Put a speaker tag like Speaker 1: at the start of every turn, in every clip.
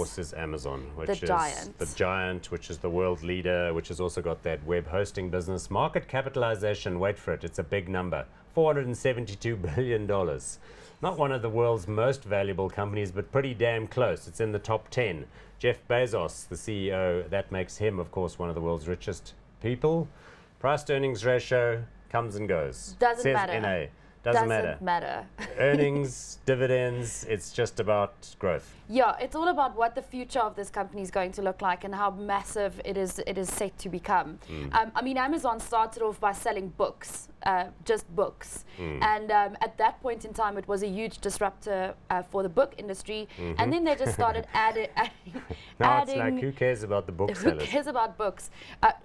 Speaker 1: course, is Amazon, which
Speaker 2: The
Speaker 1: is
Speaker 2: giant.
Speaker 1: the giant, which is the world leader, which has also got that web hosting business. Market capitalization, wait for it, it's a big number, $472 billion. Not one of the world's most valuable companies, but pretty damn close. It's in the top 10. Jeff Bezos, the CEO, that makes him, of course, one of the world's richest people. Price to earnings ratio comes and goes.
Speaker 2: Doesn't
Speaker 1: Says
Speaker 2: matter.
Speaker 1: NA. Doesn't matter. Earnings, dividends, it's just about growth.
Speaker 2: Yeah, it's all about what the future of this company is going to look like and how massive it is set to become. I mean, Amazon started off by selling books, just books. And at that point in time, it was a huge disruptor for the book industry. And then they just started adding.
Speaker 1: Now it's like, who cares about the booksellers?
Speaker 2: Who cares about books?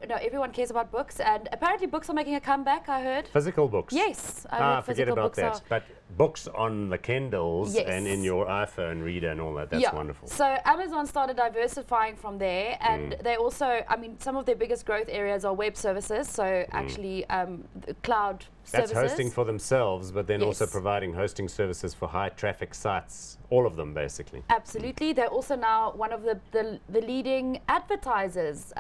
Speaker 2: No, everyone cares about books. And apparently books are making a comeback, I heard.
Speaker 1: Physical books?
Speaker 2: Yes, I heard
Speaker 1: forget about that. But books on the Kindles and in your iPhone reader and all that, that's wonderful.
Speaker 2: So Amazon started diversifying from there, and they also, I mean, some of their biggest growth areas are web services, so actually cloud services.
Speaker 1: That's hosting for themselves, but then also providing hosting services for high traffic sites, all of them basically.
Speaker 2: Absolutely. They're also now one of the leading advertisers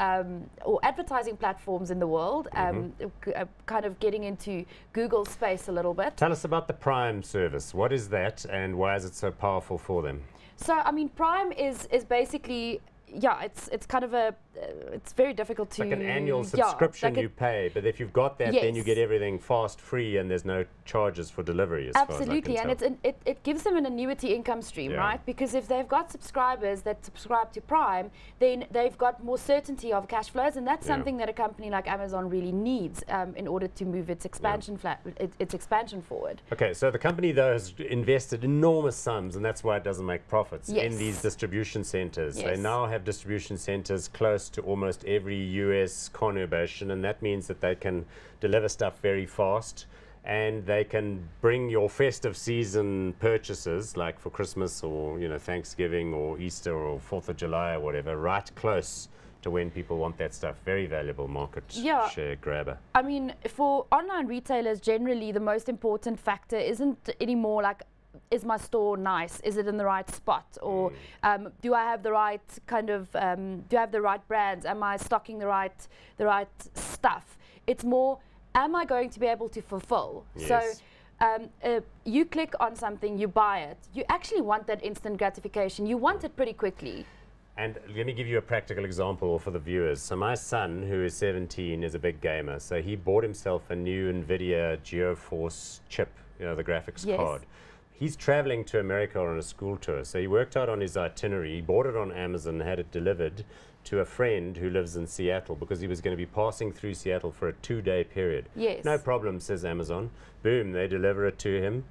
Speaker 2: or advertising platforms in the world, kind of getting into Google space a little bit.
Speaker 1: Tell us about the Prime service. What is that and why is it so powerful for them?
Speaker 2: So, I mean, Prime is basically, it's kind of a, it's very difficult to...
Speaker 1: Like an annual subscription you pay, but if you've got that, then you get everything fast, free, and there's no charges for delivery, as far as I can tell.
Speaker 2: And it gives them an annuity income stream, right? Because if they've got subscribers that subscribe to Prime, then they've got more certainty of cash flows, and that's something that a company like Amazon really needs in order to move its expansion its expansion forward.
Speaker 1: Okay, so the company, though, has invested enormous sums, and that's why it doesn't make profits, in these distribution centers. They now have distribution centers close to almost every US conurbation, and that means that they can deliver stuff very fast, and they can bring your festive season purchases, like for Christmas or Thanksgiving or Easter or 4th of July or whatever, right close to when people want that stuff. Very valuable market share grabber.
Speaker 2: I mean, for online retailers, generally the most important factor isn't anymore like, is my store nice? Is it in the right spot? Or do I have the right kind of, do I have the right brands? Am I stocking the right stuff? It's more, am I going to be able to fulfill?
Speaker 1: Yes.
Speaker 2: So you click on something, you buy it. You actually want that instant gratification. You want it pretty quickly.
Speaker 1: And let me give you a practical example for the viewers. So my son, who is 17, is a big gamer. So he bought himself a new NVIDIA GeoForce chip, the graphics card. He's traveling to America on a school tour, so he worked out on his itinerary. He bought it on Amazon, had it delivered to a friend who lives in Seattle because he was going to be passing through Seattle for a 2-day period. No problem, says Amazon. Boom, they deliver it to him.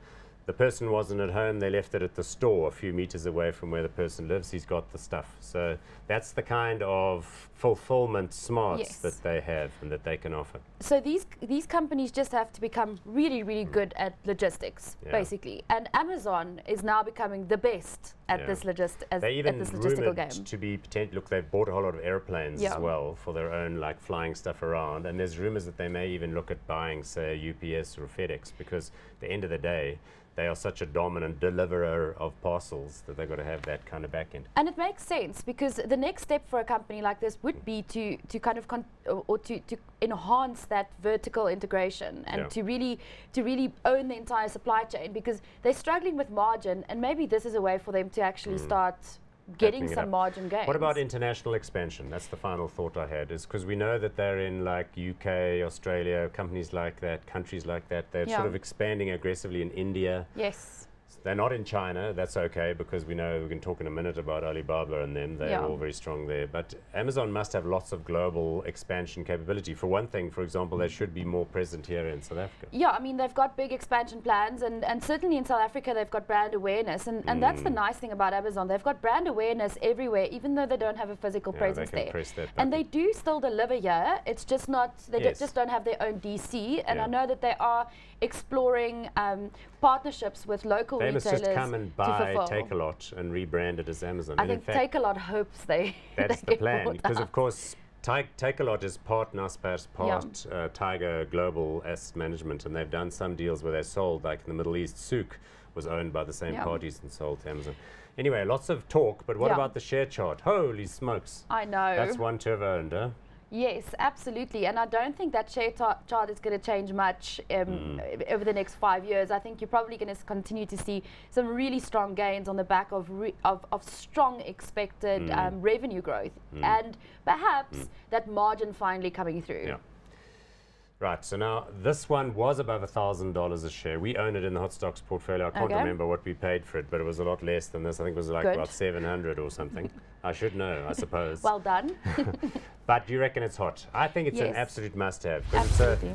Speaker 1: The person wasn't at home, they left it at the store a few meters away from where the person lives. He's got the stuff. So that's the kind of fulfillment smarts that they have and that they can offer.
Speaker 2: So these companies just have to become really, really good at logistics, basically. And Amazon is now becoming the best at this logistical game.
Speaker 1: To be look, they've bought a whole lot of airplanes as well for their own flying stuff around. And there's rumors that they may even look at buying, say, a UPS or FedEx, because at the end of the day, they are such a dominant deliverer of parcels that they've got to have that kind of back end.
Speaker 2: And it makes sense because the next step for a company like this would be to kind of to enhance that vertical integration and to really own the entire supply chain, because they're struggling with margin, and maybe this is a way for them to actually start getting some margin gains.
Speaker 1: What about international expansion? That's the final thought I had, is because we know that they're in like UK, Australia, companies like that, countries like that. They're sort of expanding aggressively in India.
Speaker 2: Yes.
Speaker 1: They're not in China. That's okay, because we know, we can talk in a minute about Alibaba and them. They're all very strong there. But Amazon must have lots of global expansion capability. For one thing, for example, they should be more present here in South Africa.
Speaker 2: Yeah, I mean, they've got big expansion plans, and certainly in South Africa, they've got brand awareness. And that's the nice thing about Amazon. They've got brand awareness everywhere, even though they don't have a physical presence there. And they do still deliver here. It's just not, they just don't have their own DC. And I know that they are exploring partnerships with local retailers.
Speaker 1: They must just come and buy Takealot and rebrand it as Amazon.
Speaker 2: I think Takealot hopes they
Speaker 1: that's the plan, because of course Takealot is part Naspers, part Tiger Global Asset Management, and they've done some deals where they sold, like in the Middle East, Souk was owned by the same parties and sold to Amazon. Anyway, lots of talk, but what about the share chart? Holy smokes.
Speaker 2: I know.
Speaker 1: That's one to have owned, huh?
Speaker 2: Yes, absolutely. And I don't think that share chart is going to change much over the next 5 years. I think you're probably going to continue to see some really strong gains on the back of strong expected revenue growth and perhaps that margin finally coming through.
Speaker 1: Yeah. Right, so now this one was above $1,000 a share. We own it in the hot stocks portfolio. I can't remember what we paid for it, but it was a lot less than this. I think it was like about 700 or something. I should know, I suppose.
Speaker 2: Well done.
Speaker 1: But do you reckon it's hot? I think it's an absolute must-have.
Speaker 2: Absolutely.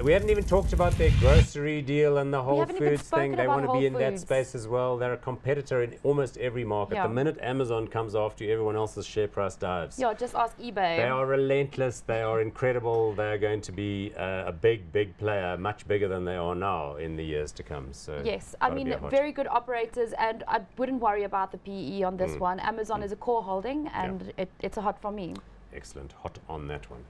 Speaker 1: We haven't even talked about their grocery deal and the Whole Foods thing. They want to be in that space as well. They're a competitor in almost every market. The minute Amazon comes after you, everyone else's share price dives.
Speaker 2: Yeah, just ask eBay.
Speaker 1: They are relentless. They are incredible. They are going to be a big, big player, much bigger than they are now in the years to come. So
Speaker 2: yes, I mean, very good operators, and I wouldn't worry about the PE on this one. Amazon is a core holding, and it's a hot for me.
Speaker 1: Excellent. Hot on that one.